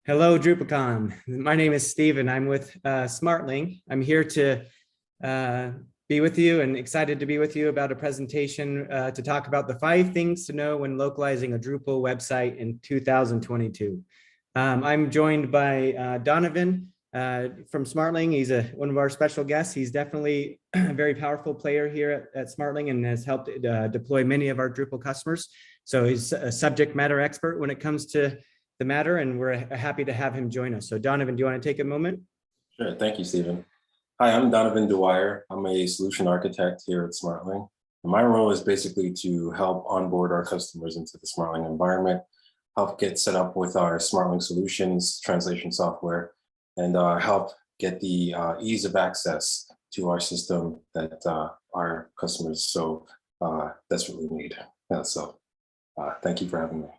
Hello, DrupalCon. My name is Steven. I'm with Smartling. I'm here to be with you and excited to be with you about a presentation to talk about the 5 things to know when localizing a Drupal website in 2022. I'm joined by Donovan from Smartling. He's one of our special guests. He's definitely a very powerful player here at Smartling and has helped deploy many of our Drupal customers. So he's a subject matter expert when it comes to the matter, and we're happy to have him join us. So Donovan, do you want to take a moment? Sure, thank you, Stephen. Hi, I'm Donovan Dwyer. I'm a solution architect here at Smartling. And my role is basically to help onboard our customers into the Smartling environment, help get set up with our Smartling solutions, translation software, and help get the ease of access to our system that our customers so desperately need. Thank you for having me.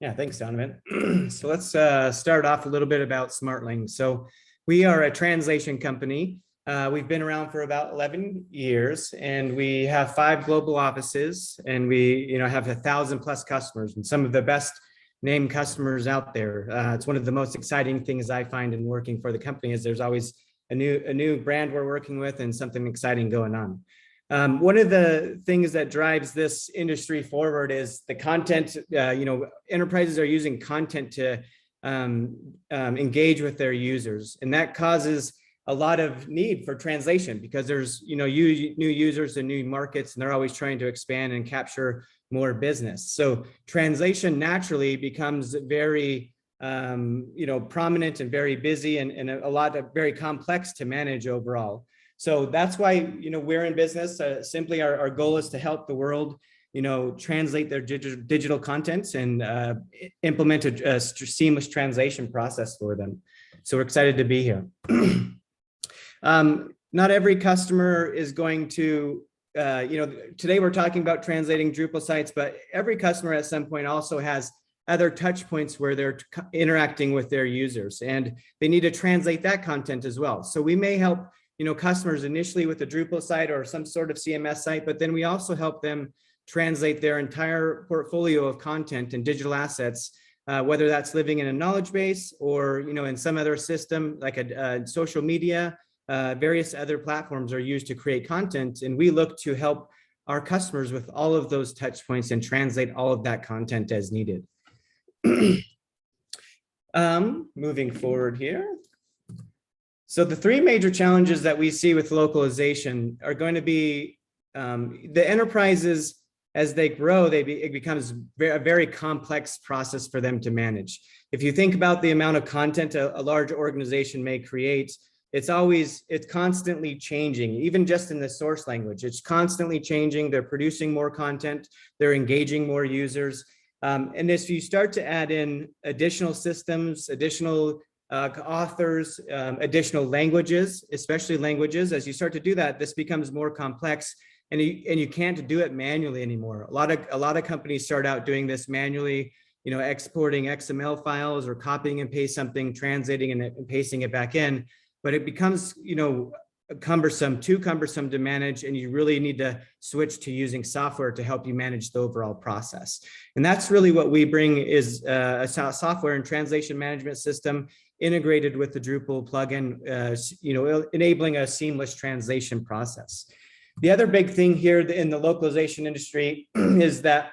Yeah, thanks, Donovan. So let's start off a little bit about Smartling. So we are a translation company. We've been around for about 11 years, and we have 5 global offices, and we have 1,000+ customers, and some of the best named customers out there. It's one of the most exciting things I find in working for the company is there's always a new brand we're working with and something exciting going on. One of the things that drives this industry forward is the content. Enterprises are using content to engage with their users, and that causes a lot of need for translation because there's new users and new markets, and they're always trying to expand and capture more business. So translation naturally becomes very prominent and very busy and a lot of very complex to manage overall. So that's why, we're in business. Simply our goal is to help the world, translate their digital content and implement a seamless translation process for them. So we're excited to be here. Not every customer is going to, today we're talking about translating Drupal sites, but every customer at some point also has other touch points where they're interacting with their users, and they need to translate that content as well. So we may help customers initially with a Drupal site or some sort of CMS site, but then we also help them translate their entire portfolio of content and digital assets, whether that's living in a knowledge base or in some other system like a social media. Various other platforms are used to create content, and we look to help our customers with all of those touch points and translate all of that content as needed. Moving forward here. So the 3 major challenges that we see with localization are going to be the enterprises. As they grow, it becomes a very complex process for them to manage. If you think about the amount of content a large organization may create, it's constantly changing. Even just in the source language, it's constantly changing. They're producing more content, they're engaging more users. And if you start to add in additional systems, additional authors, additional languages, especially languages, as you start to do that, this becomes more complex, and you can't do it manually anymore. A lot of companies start out doing this manually, exporting XML files or copying and paste something, translating and pasting it back in, but it becomes too cumbersome to manage, and you really need to switch to using software to help you manage the overall process. And that's really what we bring is a software and translation management system integrated with the Drupal plugin, enabling a seamless translation process. The other big thing here in the localization industry is that,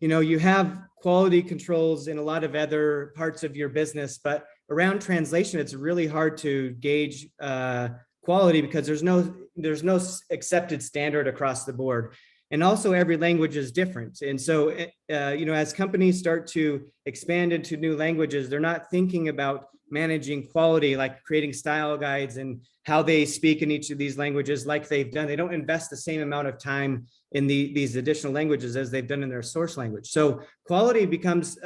you have quality controls in a lot of other parts of your business, but around translation, it's really hard to gauge quality because there's no accepted standard across the board. And also every language is different. And so, as companies start to expand into new languages, they're not thinking about managing quality, like creating style guides and how they speak in each of these languages like they've done. They don't invest the same amount of time in these additional languages as they've done in their source language. So quality becomes,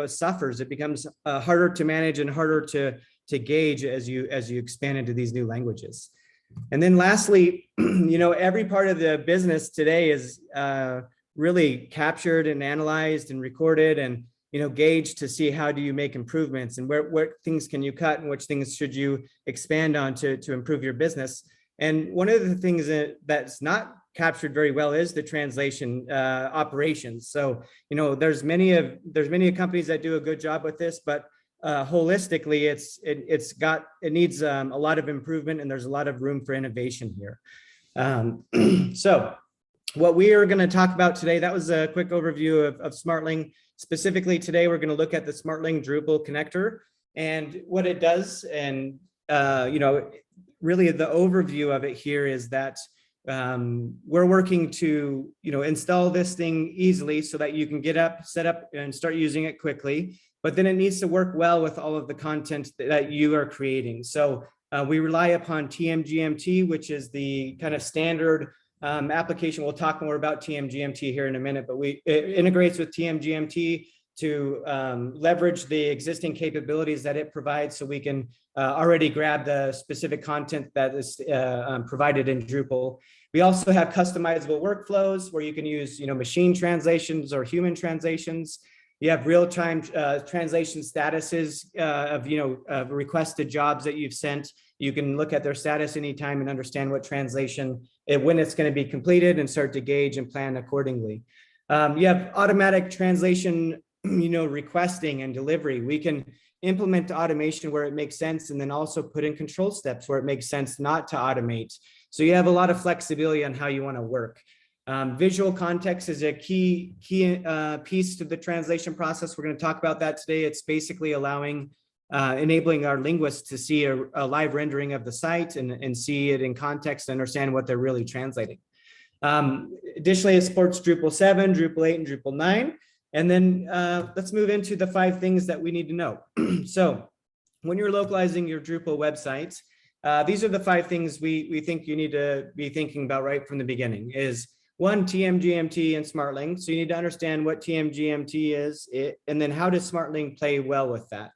suffers. It becomes harder to manage and harder to gauge as you expand into these new languages. And then lastly, every part of the business today is really captured and analyzed and recorded and, gauged to see how do you make improvements and what things can you cut and which things should you expand on to improve your business. And one of the things that's not captured very well is the translation operations. So, there's many companies that do a good job with this, but holistically, it needs a lot of improvement, and there's a lot of room for innovation here. So what we are going to talk about today, that was a quick overview of Smartling. Specifically today, we're going to look at the Smartling Drupal connector and what it does. And, really the overview of it here is that we're working to, install this thing easily so that you can get up, set up, and start using it quickly. But then it needs to work well with all of the content that you are creating. So we rely upon TMGMT, which is the kind of standard application. We'll talk more about TMGMT here in a minute, but it integrates with TMGMT to leverage the existing capabilities that it provides, so we can already grab the specific content that is provided in Drupal. We also have customizable workflows where you can use, machine translations or human translations. You have real-time translation statuses of requested jobs that you've sent. You can look at their status anytime and understand what translation, when it's going to be completed, and start to gauge and plan accordingly. You have automatic translation, requesting and delivery. We can implement automation where it makes sense, and then also put in control steps where it makes sense not to automate. So you have a lot of flexibility on how you want to work. Visual context is a key piece to the translation process. We're going to talk about that today. It's basically enabling our linguists to see a live rendering of the site and see it in context and understand what they're really translating. Additionally, it supports Drupal 7, Drupal 8, and Drupal 9. And then let's move into the 5 things that we need to know. So when you're localizing your Drupal website, these are the 5 things we think you need to be thinking about right from the beginning. Is 1, TMGMT and Smartling. So you need to understand what TMGMT is, and then how does Smartling play well with that.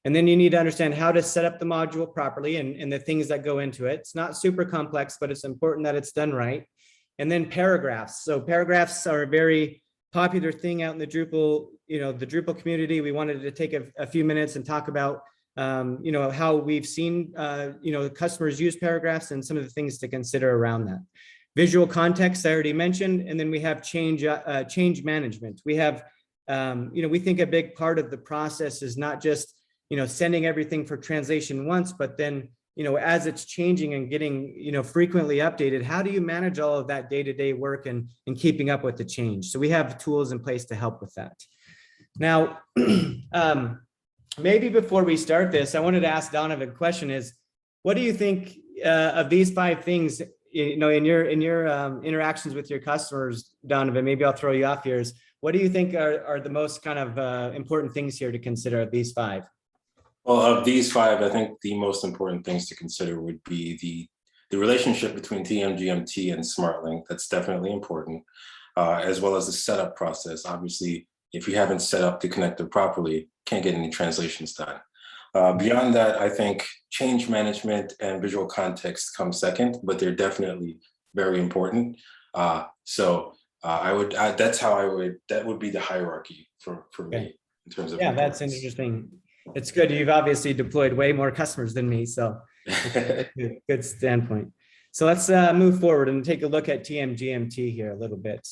And then you need to understand how to set up the module properly and the things that go into it. It's not super complex, but it's important that it's done right. And then paragraphs. So paragraphs are a very popular thing out in the Drupal, the Drupal community. We wanted to take a few minutes and talk about, how we've seen, customers use paragraphs and some of the things to consider around that. Visual context, I already mentioned, and then we have change management. We have, we think a big part of the process is not just, sending everything for translation once, but then, as it's changing and getting, frequently updated, how do you manage all of that day-to-day work and keeping up with the change? So we have tools in place to help with that. Now, maybe before we start this, I wanted to ask Donovan a question is, what do you think of these 5 things, in your interactions with your customers, Donovan? Maybe I'll throw you off here. What do you think are the most kind of important things here to consider of these 5? Well, of these 5, I think the most important things to consider would be the relationship between TMGMT and Smartling. That's definitely important, as well as the setup process. Obviously, if you haven't set up the connector properly, can't get any translations done. Beyond that, I think change management and visual context come second, but they're definitely very important. That would be the hierarchy for me in terms of. Yeah, that's interesting. It's good. You've obviously deployed way more customers than me, so good standpoint. So let's move forward and take a look at TMGMT here a little bit.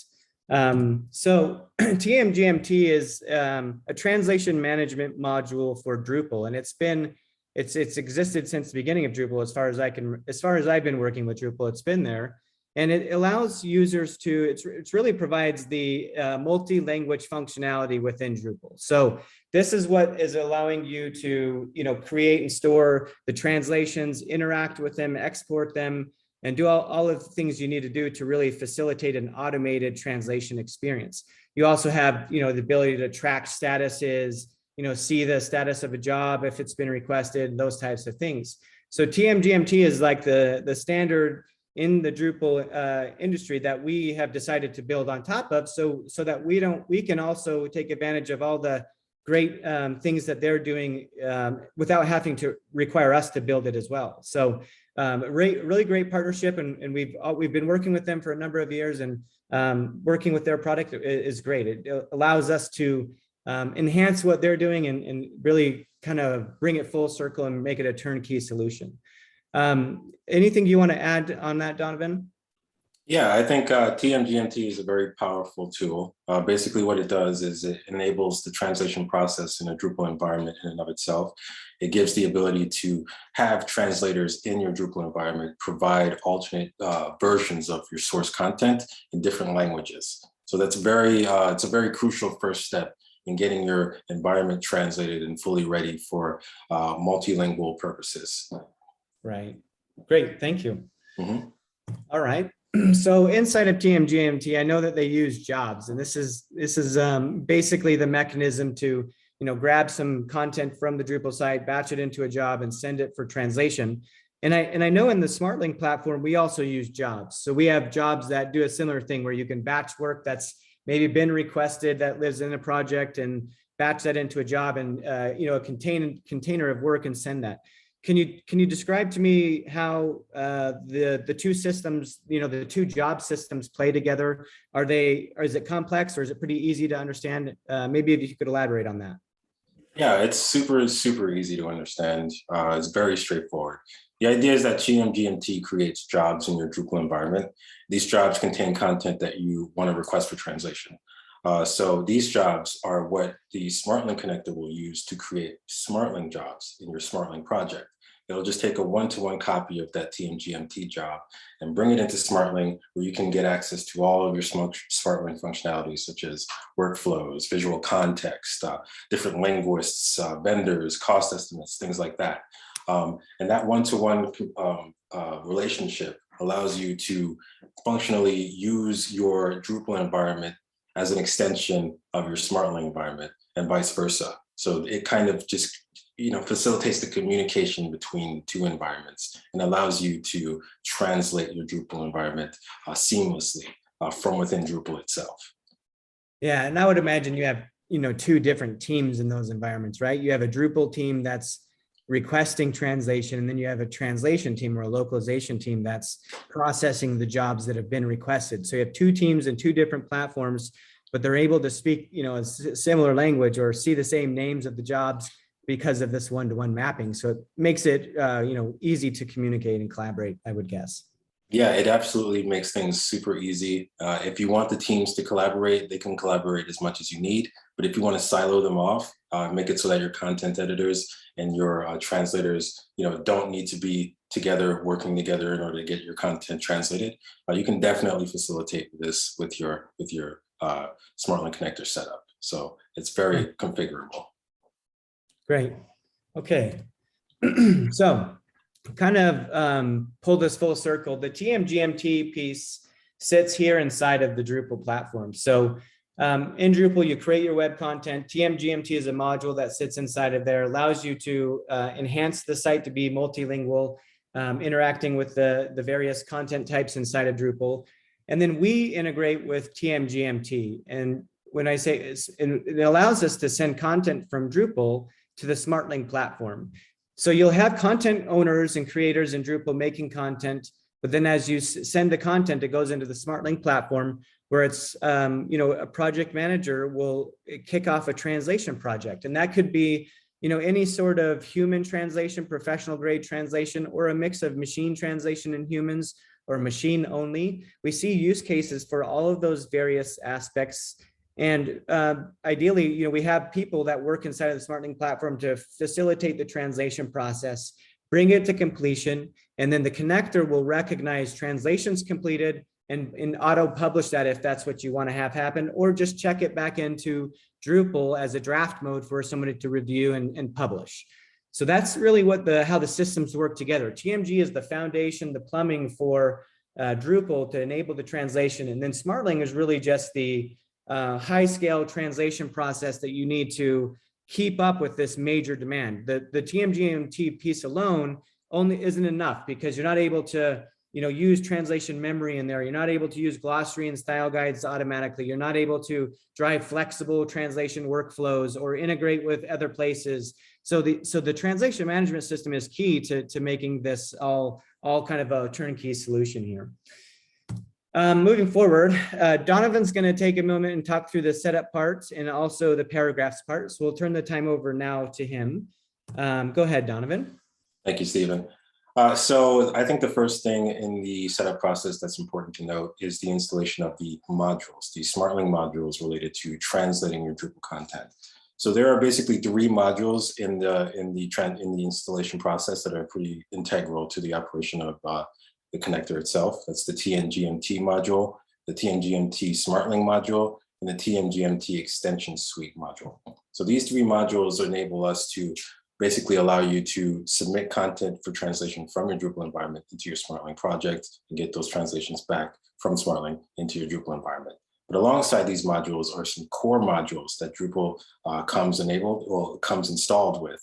So TMGMT is a translation management module for Drupal, and it's existed since the beginning of Drupal. As far as I've been working with Drupal, it's been there, and it allows users to. It really provides the multi-language functionality within Drupal. So this is what is allowing you to create and store the translations, interact with them, export them, and do all of the things you need to do to really facilitate an automated translation experience. You also have, the ability to track statuses, see the status of a job if it's been requested, those types of things. So TMGMT is like the standard in the Drupal industry that we have decided to build on top of, so that we can also take advantage of all the great things that they're doing without having to require us to build it as well. So really great partnership, and we've been working with them for a number of years, and working with their product is great. It allows us to enhance what they're doing and really kind of bring it full circle and make it a turnkey solution. Anything you want to add on that, Donovan? Yeah, I think TMGMT is a very powerful tool. Basically, what it does is it enables the translation process in a Drupal environment in and of itself. It gives the ability to have translators in your Drupal environment provide alternate versions of your source content in different languages. So that's it's a very crucial first step in getting your environment translated and fully ready for multilingual purposes. Right. Great. Thank you. Mhm. All right. So inside of TMGMT, I know that they use jobs, and this is basically the mechanism to grab some content from the Drupal site, batch it into a job, and send it for translation. And I know in the Smartling platform we also use jobs. So we have jobs that do a similar thing where you can batch work that's maybe been requested that lives in a project and batch that into a job and a container of work and send that. Can you describe to me how the two systems, the two job systems play together? Is it complex or is it pretty easy to understand? Maybe if you could elaborate on that. Yeah, it's super easy to understand. It's very straightforward. The idea is that GMGMT creates jobs in your Drupal environment. These jobs contain content that you want to request for translation. So these jobs are what the Smartling connector will use to create Smartling jobs in your Smartling project. It'll just take a one-to-one copy of that TMGMT job and bring it into Smartling, where you can get access to all of your Smartling functionalities, such as workflows, visual context, different linguists, vendors, cost estimates, things like that. And that one-to-one relationship allows you to functionally use your Drupal environment as an extension of your Smartling environment and vice versa. So it kind of just facilitates the communication between two environments and allows you to translate your Drupal environment seamlessly from within Drupal itself. Yeah, and I would imagine you have two different teams in those environments, right? You have a Drupal team that's requesting translation, and then you have a translation team or a localization team that's processing the jobs that have been requested. So you have two teams in two different platforms, but they're able to speak a similar language or see the same names of the jobs because of this one-to-one mapping. So it makes it easy to communicate and collaborate, I would guess. Yeah, it absolutely makes things super easy. If you want the teams to collaborate, they can collaborate as much as you need. But if you want to silo them off, make it so that your content editors and your translators, don't need to be together, working together in order to get your content translated. You can definitely facilitate this with your Smartling connector setup. So it's very configurable. Great. Okay. So kind of pull this full circle. The TMGMT piece sits here inside of the Drupal platform. So in Drupal, you create your web content. TMGMT is a module that sits inside of there, allows you to enhance the site to be multilingual, interacting with the various content types inside of Drupal. And then we integrate with TMGMT. And when I say it allows us to send content from Drupal to the Smartling platform. So you'll have content owners and creators in Drupal making content, but then as you send the content, it goes into the Smartling platform where it's, a project manager will kick off a translation project. And that could be, any sort of human translation, professional grade translation, or a mix of machine translation and humans or machine only. We see use cases for all of those various aspects. And ideally, we have people that work inside of the Smartling platform to facilitate the translation process, bring it to completion, and then the connector will recognize translations completed and auto-publish that if that's what you want to have happen, or just check it back into Drupal as a draft mode for somebody to review and publish. So that's really how the systems work together. TMG is the foundation, the plumbing for Drupal to enable the translation, and then Smartling is really just the high-scale translation process that you need to keep up with this major demand. The TMGMT piece alone only isn't enough because you're not able to use translation memory in there. You're not able to use glossary and style guides automatically. You're not able to drive flexible translation workflows or integrate with other places. So the translation management system is key to making this all kind of a turnkey solution here. Moving forward, Donovan's going to take a moment and talk through the setup parts and also the paragraphs part. So we'll turn the time over now to him. Go ahead, Donovan. Thank you, Stephen. So I think the first thing in the setup process that's important to note is the installation of the modules, the Smartling modules related to translating your Drupal content. So there are basically three modules in the installation process that are pretty integral to the operation of the connector itself. That's the TNGMT module, the TNGMT Smartling module, and the TNGMT extension suite module. So these three modules enable us to basically allow you to submit content for translation from your Drupal environment into your Smartling project and get those translations back from Smartling into your Drupal environment. But alongside these modules are some core modules that Drupal comes installed with,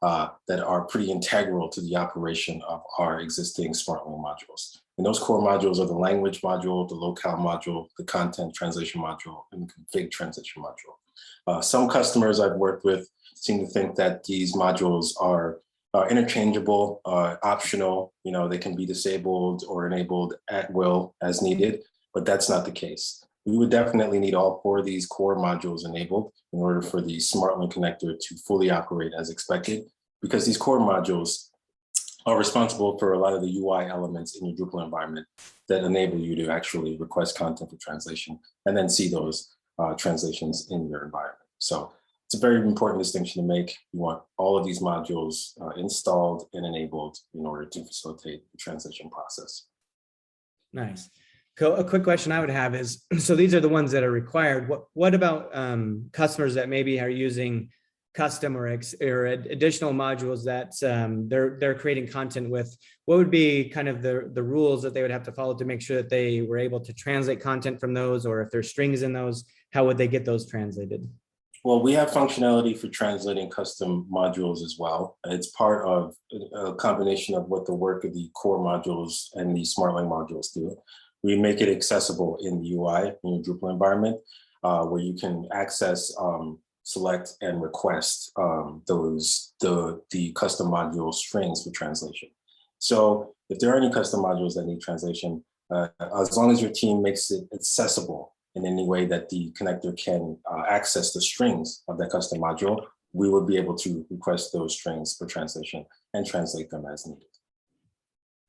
that are pretty integral to the operation of our existing Smartling modules. And those core modules are the language module, the locale module, the content translation module, and the config translation module. Some customers I've worked with seem to think that these modules are interchangeable, optional. You know, they can be disabled or enabled at will as needed, but that's not the case. We would definitely need all four of these core modules enabled in order for the Smartling connector to fully operate as expected, because these core modules are responsible for a lot of the UI elements in your Drupal environment that enable you to actually request content for translation and then see those translations in your environment. So it's a very important distinction to make. You want all of these modules installed and enabled in order to facilitate the translation process. Nice. A quick question I would have is, so these are the ones that are required. What about customers that maybe are using custom or additional modules that they're creating content with? What would be kind of the rules that they would have to follow to make sure that they were able to translate content from those, or if there's strings in those, how would they get those translated? Well, we have functionality for translating custom modules as well. It's part of a combination of what the work of the core modules and the Smartling modules do. We make it accessible in the UI in your Drupal environment, where you can access, select, and request the custom module strings for translation. So if there are any custom modules that need translation, as long as your team makes it accessible in any way that the connector can access the strings of that custom module, we would be able to request those strings for translation and translate them as needed.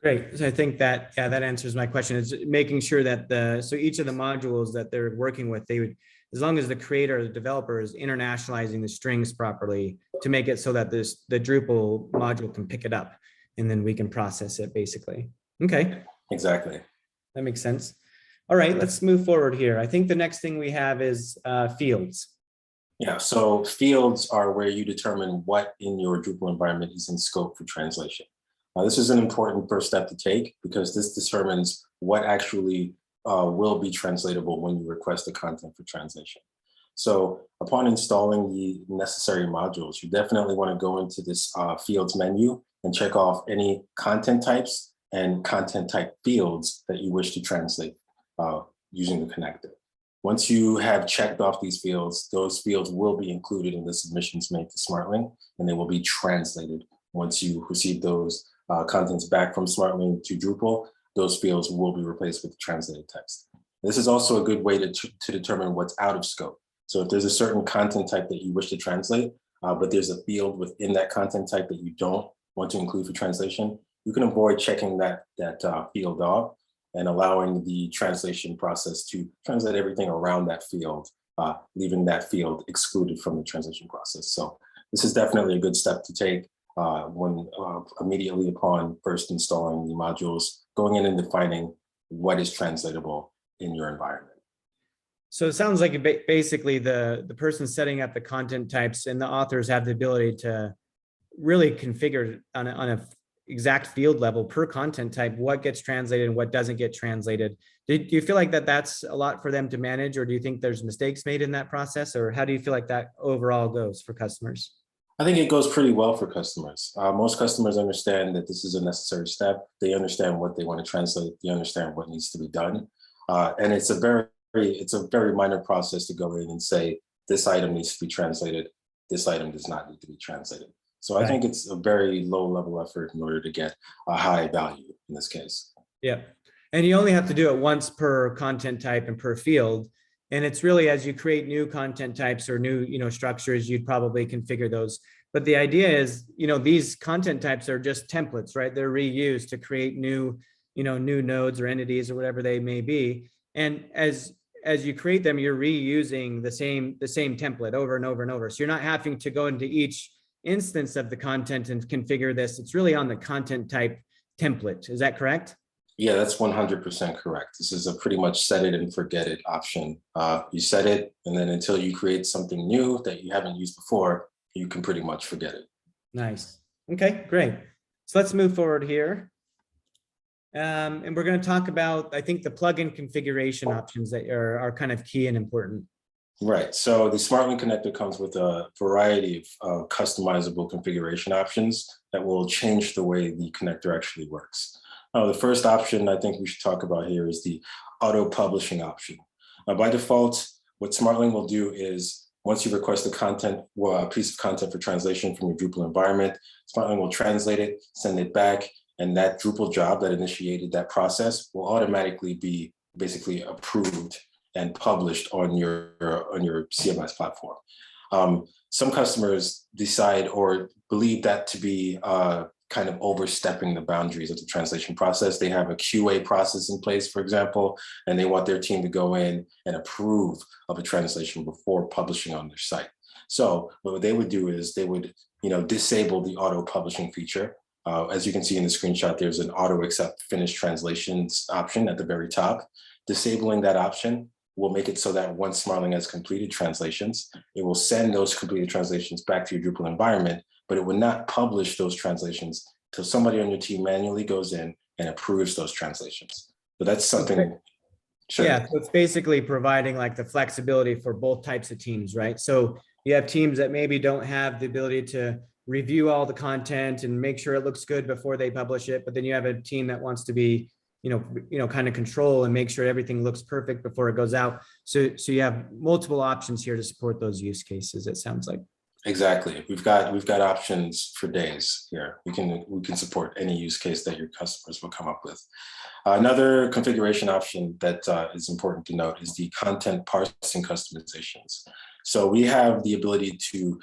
Great. So I think that, yeah, that answers my question. Is making sure that so each of the modules that they're working with, they would, as long as the creator, the developer is internationalizing the strings properly to make it so that the Drupal module can pick it up and then we can process it basically. Okay. Exactly. That makes sense. All right, let's move forward here. I think the next thing we have is fields. Yeah, so fields are where you determine what in your Drupal environment is in scope for translation. This is an important first step to take because this determines what actually will be translatable when you request the content for translation. So upon installing the necessary modules, you definitely want to go into this fields menu and check off any content types and content type fields that you wish to translate using the connector. Once you have checked off these fields, those fields will be included in the submissions made to Smartling, and they will be translated. Once you receive those contents back from Smartling to Drupal, those fields will be replaced with translated text. This is also a good way to determine what's out of scope. So if there's a certain content type that you wish to translate, but there's a field within that content type that you don't want to include for translation, you can avoid checking that field off and allowing the translation process to translate everything around that field, leaving that field excluded from the translation process. So this is definitely a good step to take when immediately upon first installing the modules, going in and defining what is translatable in your environment. So it sounds like basically the person setting up the content types and the authors have the ability to really configure on a exact field level per content type what gets translated and what doesn't get translated. Do you feel like that's a lot for them to manage, or do you think there's mistakes made in that process, or how do you feel like that overall goes for customers? I think it goes pretty well for customers. Most customers understand that this is a necessary step. They understand what they want to translate. They understand what needs to be done. And it's a very minor process to go in and say, this item needs to be translated. This item does not need to be translated. So I think it's a very low level effort in order to get a high value in this case. Yeah. And you only have to do it once per content type and per field. And it's really as you create new content types or new, structures, you'd probably configure those. But the idea is, these content types are just templates, right? They're reused to create new, new nodes or entities or whatever they may be. And as you create them, you're reusing the same template over and over and over. So you're not having to go into each instance of the content and configure this. It's really on the content type template. Is that correct? Yeah, that's 100% correct. This is a pretty much set it and forget it option. You set it, and then until you create something new that you haven't used before, you can pretty much forget it. Nice. Okay, great. So let's move forward here. And we're going to talk about, I think, the plugin configuration options that are kind of key and important. Right. So the Smartling connector comes with a variety of customizable configuration options that will change the way the connector actually works. The first option I think we should talk about here is the auto publishing option. By default, what Smartling will do is once you request a piece of content for translation from your Drupal environment, Smartling will translate it, send it back, and that Drupal job that initiated that process will automatically be basically approved and published on your CMS platform. Some customers decide or believe that to be kind of overstepping the boundaries of the translation process. They have a QA process in place, for example, and they want their team to go in and approve of a translation before publishing on their site. So what they would do is they would, disable the auto publishing feature. As you can see in the screenshot, there's an auto accept finished translations option at the very top. Disabling that option will make it so that once Smartling has completed translations, it will send those completed translations back to your Drupal environment, but it will not publish those translations till somebody on your team manually goes in and approves those translations. So that's something. Sure. Yeah, so it's basically providing like the flexibility for both types of teams, right? So you have teams that maybe don't have the ability to review all the content and make sure it looks good before they publish it, but then you have a team that wants to be kind of control and make sure everything looks perfect before it goes out. So you have multiple options here to support those use cases, it sounds like. Exactly. We've got options for days here. We can support any use case that your customers will come up with. Another configuration option that is important to note is the content parsing customizations. So we have the ability to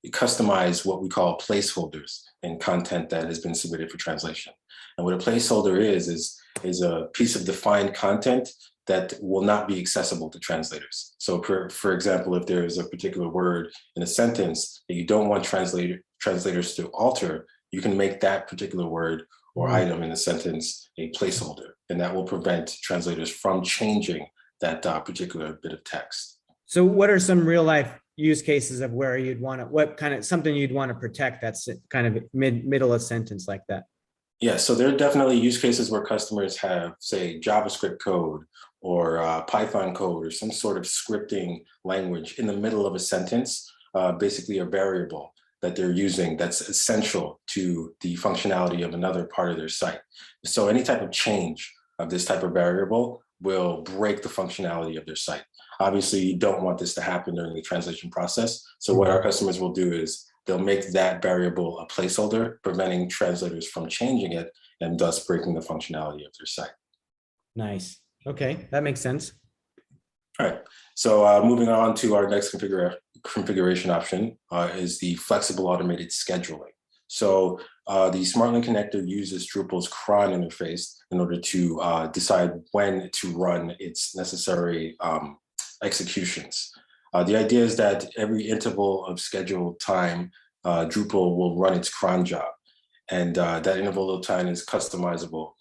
customize what we call placeholders in content that has been submitted for translation. And what a placeholder is a piece of defined content that will not be accessible to translators. So for example, if there is a particular word in a sentence that you don't want translators to alter, you can make that particular word or item in a sentence a placeholder, and that will prevent translators from changing that particular bit of text. So what are some real life use cases of where you'd want to, what kind of something you'd want to protect that's kind of middle of sentence like that? Yeah, so there are definitely use cases where customers have, say, JavaScript code or Python code or some sort of scripting language in the middle of a sentence, basically a variable that they're using that's essential to the functionality of another part of their site. So any type of change of this type of variable will break the functionality of their site. Obviously, you don't want this to happen during the translation process. So what our customers will do is they'll make that variable a placeholder, preventing translators from changing it and thus breaking the functionality of their site. Nice. Okay, that makes sense. All right, so moving on to our next configuration option is the flexible automated scheduling. So the Smartling connector uses Drupal's cron interface in order to decide when to run its necessary executions. The idea is that every interval of scheduled time, Drupal will run its cron job. And that interval of time is customizable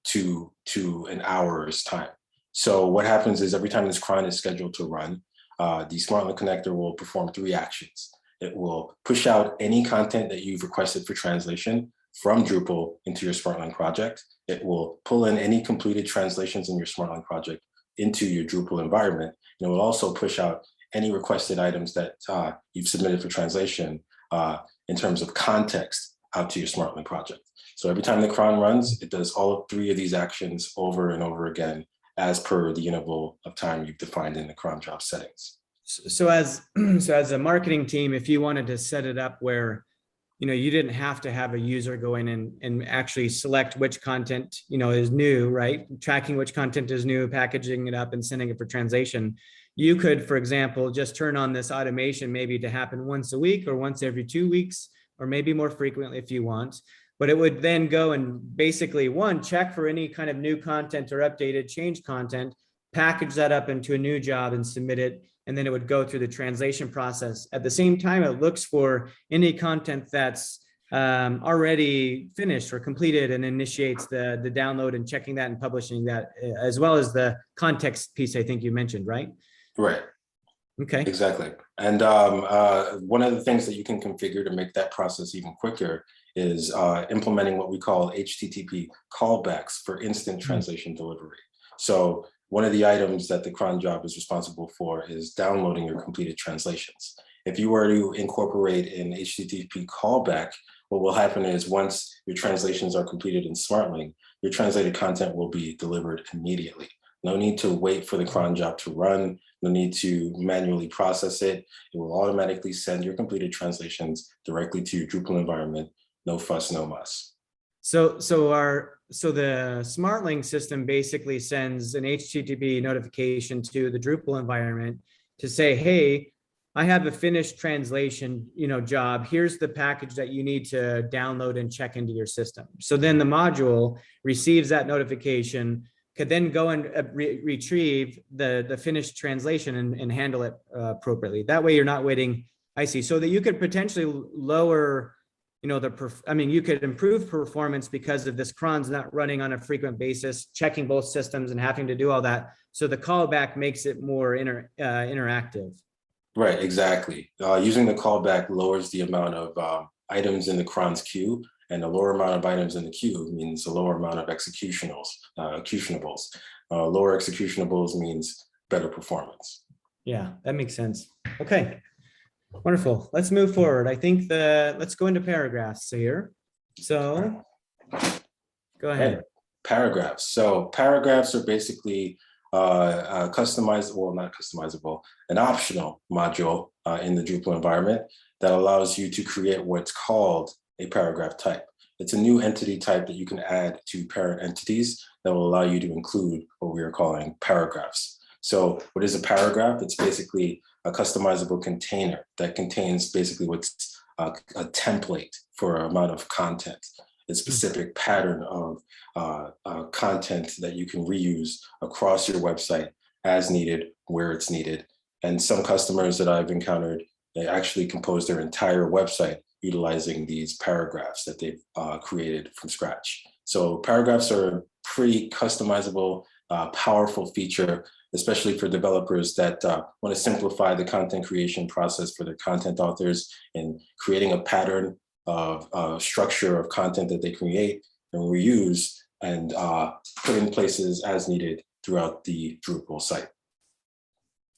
to an hour's time. So what happens is every time this cron is scheduled to run, the Smartling connector will perform 3 actions. It will push out any content that you've requested for translation from Drupal into your Smartling project. It will pull in any completed translations in your Smartling project into your Drupal environment. And it will also push out any requested items that you've submitted for translation in terms of context out to your Smartling project. So every time the cron runs, it does all 3 of these actions over and over again as per the interval of time you've defined in the cron job settings. So as a marketing team, if you wanted to set it up where you didn't have to have a user go in and actually select which content, is new, right? Tracking which content is new, packaging it up and sending it for translation. You could, for example, just turn on this automation maybe to happen once a week or once every 2 weeks, or maybe more frequently if you want. But it would then go and basically, one, check for any kind of new content or updated change content, package that up into a new job and submit it. And then it would go through the translation process. At the same time, it looks for any content that's already finished or completed and initiates the download and checking that and publishing that, as well as the context piece I think you mentioned, right? Right. Okay. Exactly. And one of the things that you can configure to make that process even quicker is implementing what we call HTTP callbacks for instant translation delivery. So one of the items that the cron job is responsible for is downloading your completed translations. If you were to incorporate an HTTP callback, what will happen is once your translations are completed in Smartling, your translated content will be delivered immediately. No need to wait for the cron job to run. No need to manually process it. It will automatically send your completed translations directly to your Drupal environment. No fuss, no muss. So the Smartling system basically sends an HTTP notification to the Drupal environment to say, hey, I have a finished translation, job. Here's the package that you need to download and check into your system. So then the module receives that notification, could then go and retrieve the finished translation and handle it appropriately. That way you're not waiting. I see. So that you could potentially lower, you could improve performance because of this cron's not running on a frequent basis, checking both systems and having to do all that. So the callback makes it more interactive. Right, exactly. Using the callback lowers the amount of items in the cron's queue, and a lower amount of items in the queue means a lower amount of executionables. Lower executables means better performance. Yeah, that makes sense. Okay, wonderful. Let's move forward. I think let's go into paragraphs here. So go ahead. Paragraphs. So paragraphs are basically customized, well, not customizable, an optional module in the Drupal environment that allows you to create what's called a paragraph type. It's a new entity type that you can add to parent entities that will allow you to include what we are calling paragraphs. So what is a paragraph? It's basically a customizable container that contains basically what's a template for an amount of content, a specific pattern of content that you can reuse across your website as needed, where it's needed. And some customers that I've encountered, they actually compose their entire website utilizing these paragraphs that they've created from scratch. So paragraphs are a pretty customizable, powerful feature, especially for developers that want to simplify the content creation process for their content authors and creating a pattern of structure of content that they create and reuse and put in places as needed throughout the Drupal site.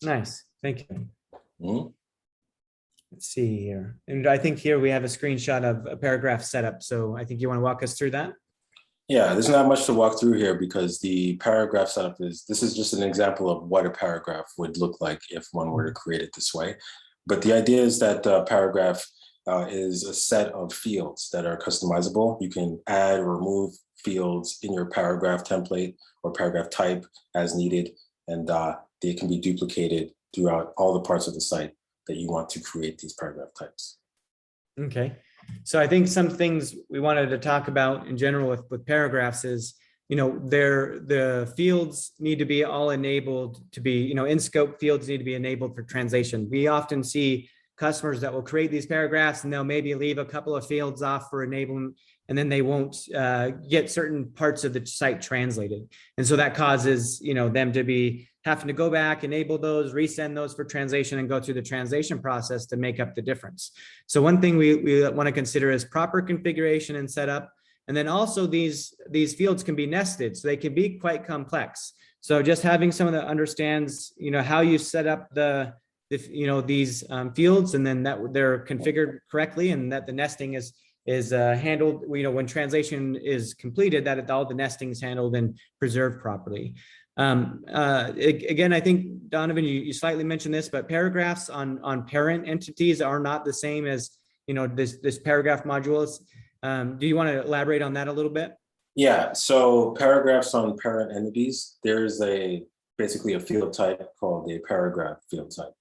Nice, thank you. Mm-hmm. Let's see here. And I think here we have a screenshot of a paragraph setup. So I think you want to walk us through that? Yeah, there's not much to walk through here because the paragraph setup this is just an example of what a paragraph would look like if one were to create it this way. But the idea is that the paragraph is a set of fields that are customizable. You can add or remove fields in your paragraph template or paragraph type as needed, and they can be duplicated throughout all the parts of the site that you want to create these paragraph types. Okay, so I think some things we wanted to talk about in general with paragraphs is, the fields need to be all enabled to be, in scope fields need to be enabled for translation. We often see customers that will create these paragraphs and they'll maybe leave a couple of fields off for enablement, and then they won't get certain parts of the site translated. And so that causes, them to be having to go back, enable those, resend those for translation and go through the translation process to make up the difference. So one thing we want to consider is proper configuration and setup. And then also these fields can be nested, so they can be quite complex. So just having someone that understands, how you set up these fields, and then that they're configured correctly, and that the nesting is handled, when translation is completed, that all the nesting is handled and preserved properly. Again, I think, Donovan, you slightly mentioned this, but paragraphs on parent entities are not the same as this paragraph modules. Do you want to elaborate on that a little bit? Yeah, so paragraphs on parent entities, there's basically a field type called a paragraph field type.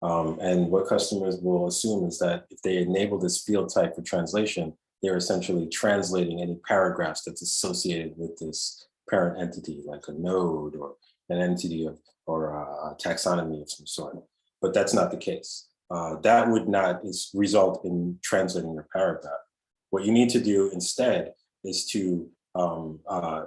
And what customers will assume is that if they enable this field type for translation, they're essentially translating any paragraphs that's associated with this parent entity, like a node or an entity or a taxonomy of some sort. But that's not the case. That would not result in translating your paragraph. What you need to do instead is to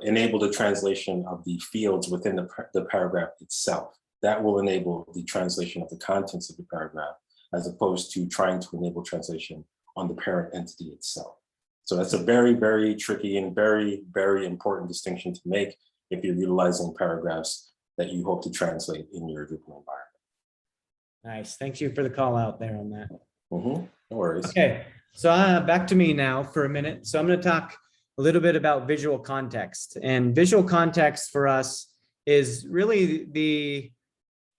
enable the translation of the fields within the paragraph itself. That will enable the translation of the contents of the paragraph, as opposed to trying to enable translation on the parent entity itself. So that's a very, very tricky and very, very important distinction to make if you're utilizing paragraphs that you hope to translate in your Drupal environment. Nice. Thank you for the call out there on that. No worries. Okay, so back to me now for a minute. So I'm going to talk a little bit about visual context. And visual context for us is really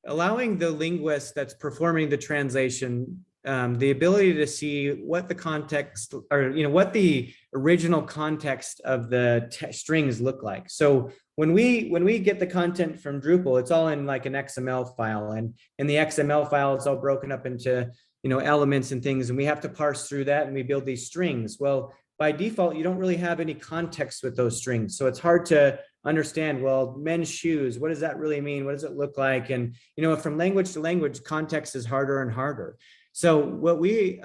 allowing the linguist that's performing the translation the ability to see what the context, or what the original context of the strings look like. So when we get the content from Drupal, it's all in like an XML file, and in the XML file, it's all broken up into elements and things, and we have to parse through that, and we build these strings. Well, by default, you don't really have any context with those strings, so it's hard to understand, well, men's shoes, what does that really mean? What does it look like? And from language to language, context is harder and harder. So what we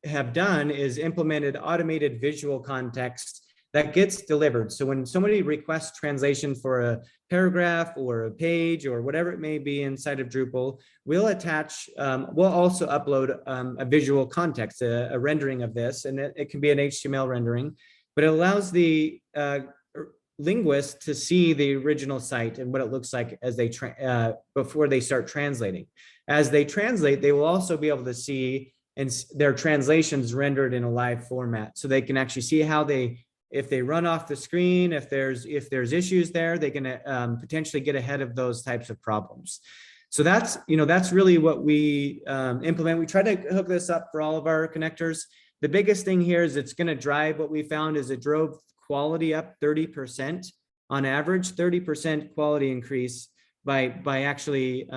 have done is implemented automated visual context that gets delivered. So when somebody requests translation for a paragraph or a page or whatever it may be inside of Drupal, we'll attach, we'll also upload a visual context, a rendering of this, and it can be an HTML rendering, but it allows the linguist to see the original site and what it looks like as they before they start translating. As they translate, they will also be able to see their translations rendered in a live format, so they can actually see how if they run off the screen, if there's issues there, they can potentially get ahead of those types of problems. So that's really what we implement. We try to hook this up for all of our connectors. The biggest thing here is it's going to drive, what we found is it drove quality up 30% on average, 30% quality increase by actually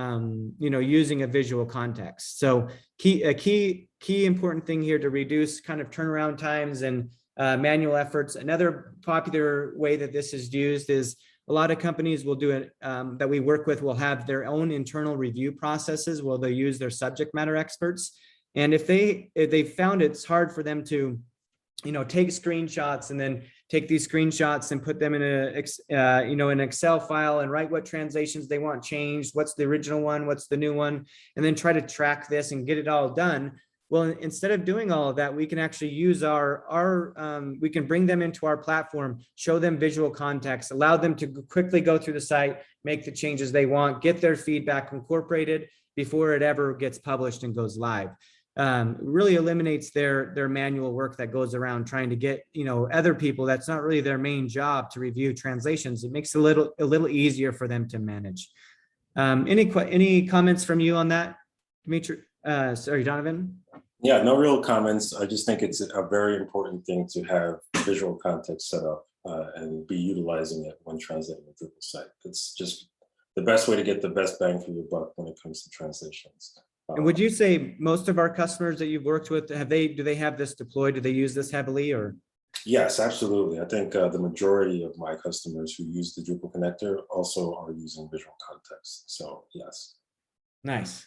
using a visual context. So a key important thing here to reduce kind of turnaround times and manual efforts. Another popular way that this is used is a lot of companies will do it, that we work with will have their own internal review processes where they use their subject matter experts. And if they found it's hard for them to take screenshots and then take these screenshots and put them in an Excel file and write what translations they want changed, what's the original one, what's the new one, and then try to track this and get it all done. Well, instead of doing all of that, we can actually use we can bring them into our platform, show them visual context, allow them to quickly go through the site, make the changes they want, get their feedback incorporated before it ever gets published and goes live. Really eliminates their manual work that goes around trying to get other people, that's not really their main job, to review translations. It makes it a little easier for them to manage. Any comments from you on that, Dimitri? Sorry, Donovan? Yeah, no real comments. I just think it's a very important thing to have visual context set up and be utilizing it when translating a Drupal site. It's just the best way to get the best bang for your buck when it comes to translations. And would you say most of our customers that you've worked with, do they have this deployed? Do they use this heavily, or? Yes, absolutely. I think the majority of my customers who use the Drupal connector also are using visual context. So yes. Nice.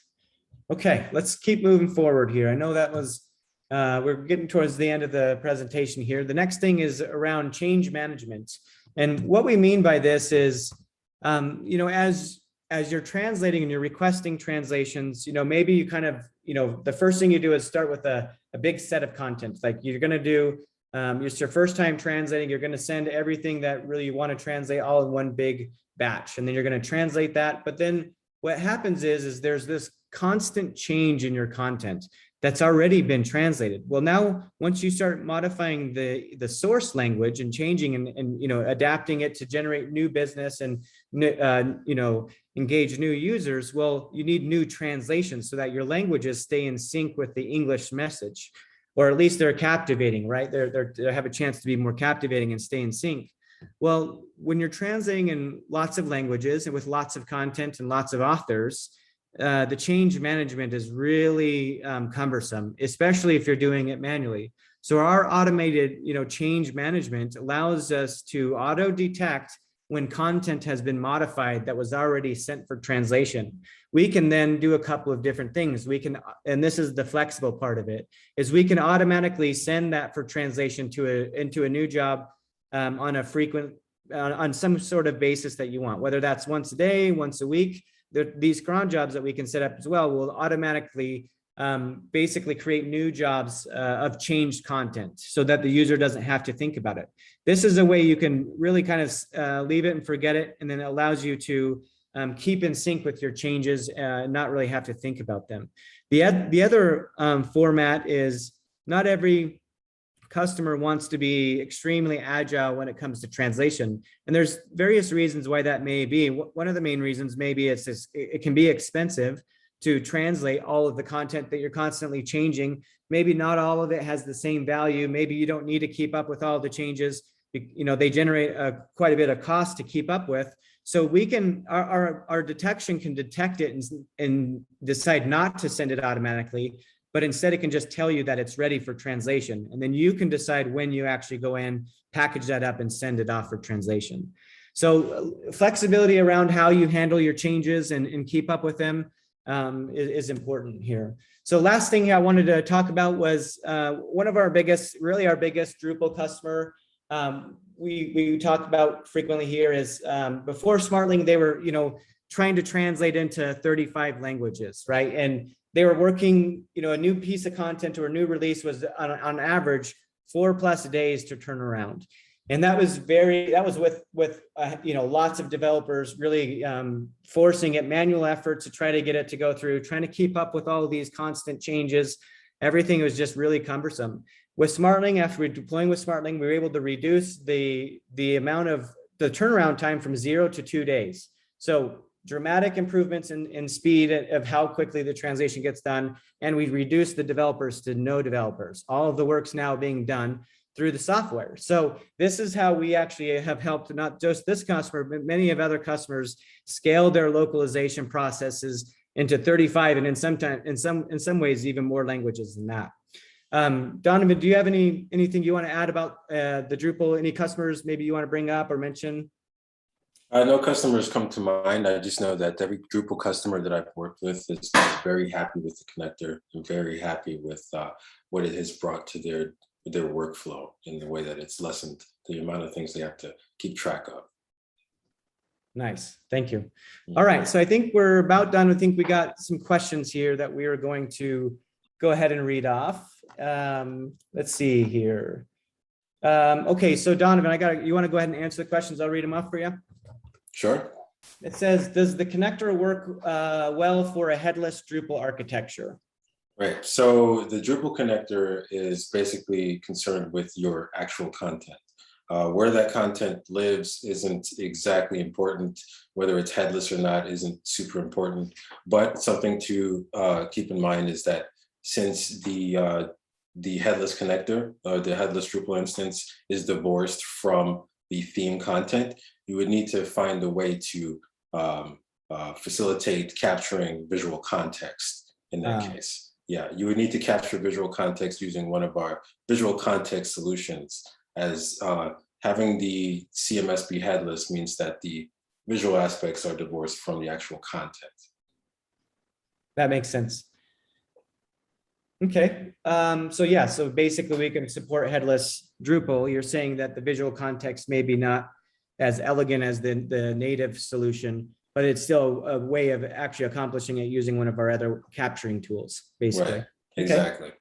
Okay, let's keep moving forward here. I know that was, we're getting towards the end of the presentation here. The next thing is around change management. And what we mean by this is, as you're translating and you're requesting translations, maybe you kind of, the first thing you do is start with a big set of content. Like you're going to do, it's your first time translating, you're going to send everything that really you want to translate all in one big batch. And then you're going to translate that. But then what happens is there's this constant change in your content that's already been translated. Well, now, once you start modifying the source language and changing and adapting it to generate new business and engage new users, well, you need new translations so that your languages stay in sync with the English message. or at least they're captivating, right? They have a chance to be more captivating and stay in sync. Well, when you're translating in lots of languages and with lots of content and lots of authors, the change management is really cumbersome, especially if you're doing it manually. So our automated, change management allows us to auto detect when content has been modified that was already sent for translation. We can then do a couple of different things. We can, and this is the flexible part of it, is we can automatically send that for translation into a new job on a frequent, on some sort of basis that you want, whether that's once a day, once a week. These cron jobs that we can set up as well will automatically basically create new jobs of changed content so that the user doesn't have to think about it. This is a way you can really kind of leave it and forget it, and then it allows you to keep in sync with your changes and not really have to think about them. The other format is not every customer wants to be extremely agile when it comes to translation. And there's various reasons why that may be. One of the main reasons maybe it can be expensive to translate all of the content that you're constantly changing. Maybe not all of it has the same value. Maybe you don't need to keep up with all the changes. They generate quite a bit of cost to keep up with. So we can, our detection can detect it and decide not to send it automatically, but instead it can just tell you that it's ready for translation. And then you can decide when you actually go in, package that up and send it off for translation. So flexibility around how you handle your changes and keep up with them is important here. So last thing I wanted to talk about was one of our biggest Drupal customer we talk about frequently here is before Smartling, they were, trying to translate into 35 languages, right? And they were working, a new piece of content or a new release was on average 4+ days to turn around. And that was with lots of developers really forcing it, manual effort to try to get it to go through, trying to keep up with all of these constant changes. Everything was just really cumbersome. With Smartling, after deploying with Smartling, we were able to reduce the amount of the turnaround time from 0 to 2 days. So dramatic improvements in speed of how quickly the translation gets done. And we reduced the developers to no developers. All of the work's now being done through the software. So this is how we actually have helped not just this customer, but many of other customers scale their localization processes into 35, and in some ways even more languages than that. Donovan, do you have anything you want to add about the Drupal? Any customers maybe you want to bring up or mention? No customers come to mind. I just know that every Drupal customer that I've worked with is very happy with the connector and very happy with what it has brought to their workflow in the way that it's lessened the amount of things they have to keep track of. Nice, thank you. All right, so I think we're about done. I think we got some questions here that we are going to go ahead and read off. Let's see here. Okay, so Donovan, you want to go ahead and answer the questions? I'll read them off for you. Sure. It says, does the connector work well for a headless Drupal architecture? Right. So the Drupal connector is basically concerned with your actual content. Where that content lives isn't exactly important. Whether it's headless or not isn't super important. But something to keep in mind is that since the headless connector, the headless Drupal instance is divorced from the theme content, you would need to find a way to facilitate capturing visual context in that case. Yeah, you would need to capture visual context using one of our visual context solutions, as having the CMS be headless means that the visual aspects are divorced from the actual content. That makes sense. Okay, so basically we can support headless Drupal. You're saying that the visual context may be not as elegant as the native solution, but it's still a way of actually accomplishing it using one of our other capturing tools, basically. Right. Exactly. Okay.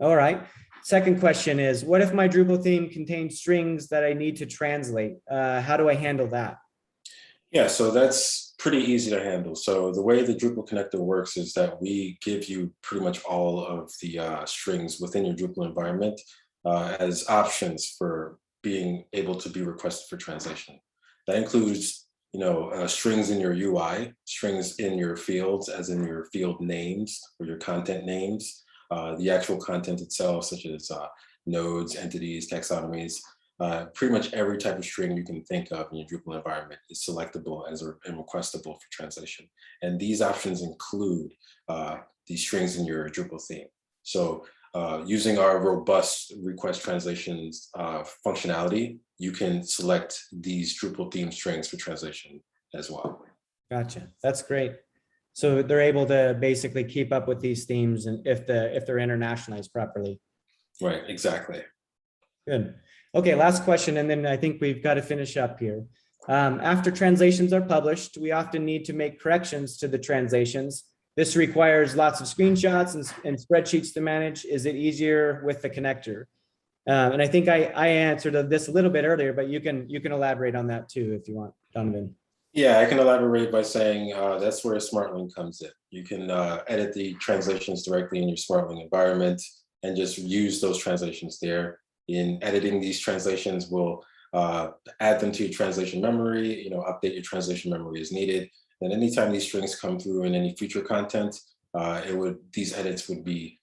All right. Second question is, what if my Drupal theme contains strings that I need to translate? How do I handle that? Yeah, so that's pretty easy to handle. So the way the Drupal connector works is that we give you pretty much all of the strings within your Drupal environment as options for being able to be requested for translation. That includes, strings in your UI, strings in your fields, as in your field names or your content names, the actual content itself, such as nodes, entities, taxonomies. Pretty much every type of string you can think of in your Drupal environment is selectable and requestable for translation. And these options include these strings in your Drupal theme. So using our robust request translations functionality, you can select these Drupal theme strings for translation as well. Gotcha. That's great. So they're able to basically keep up with these themes and if they're internationalized properly. Right, exactly. Good. Okay, last question, and then I think we've got to finish up here. After translations are published, we often need to make corrections to the translations. This requires lots of screenshots and spreadsheets to manage. Is it easier with the connector? And I think I answered this a little bit earlier, but you can elaborate on that too if you want, Donovan. Yeah, I can elaborate by saying that's where Smartling comes in. You can edit the translations directly in your Smartling environment and just use those translations there. In editing these translations, we'll add them to your translation memory, update your translation memory as needed. And anytime these strings come through in any future content, these edits would be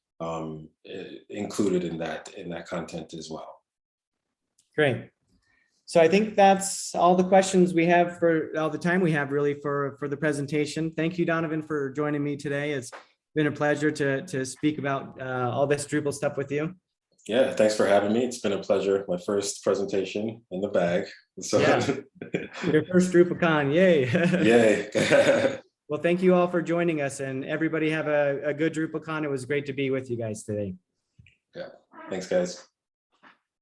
included in that content as well. Great. So I think that's all the questions we have for all the time we have really for the presentation. Thank you, Donovan, for joining me today. It's been a pleasure to speak about all this Drupal stuff with you. Yeah, thanks for having me. It's been a pleasure. My first presentation in the bag. So yeah. Your first DrupalCon, yay. Yay. Well, thank you all for joining us, and everybody have a good DrupalCon. It was great to be with you guys today. Yeah, thanks guys.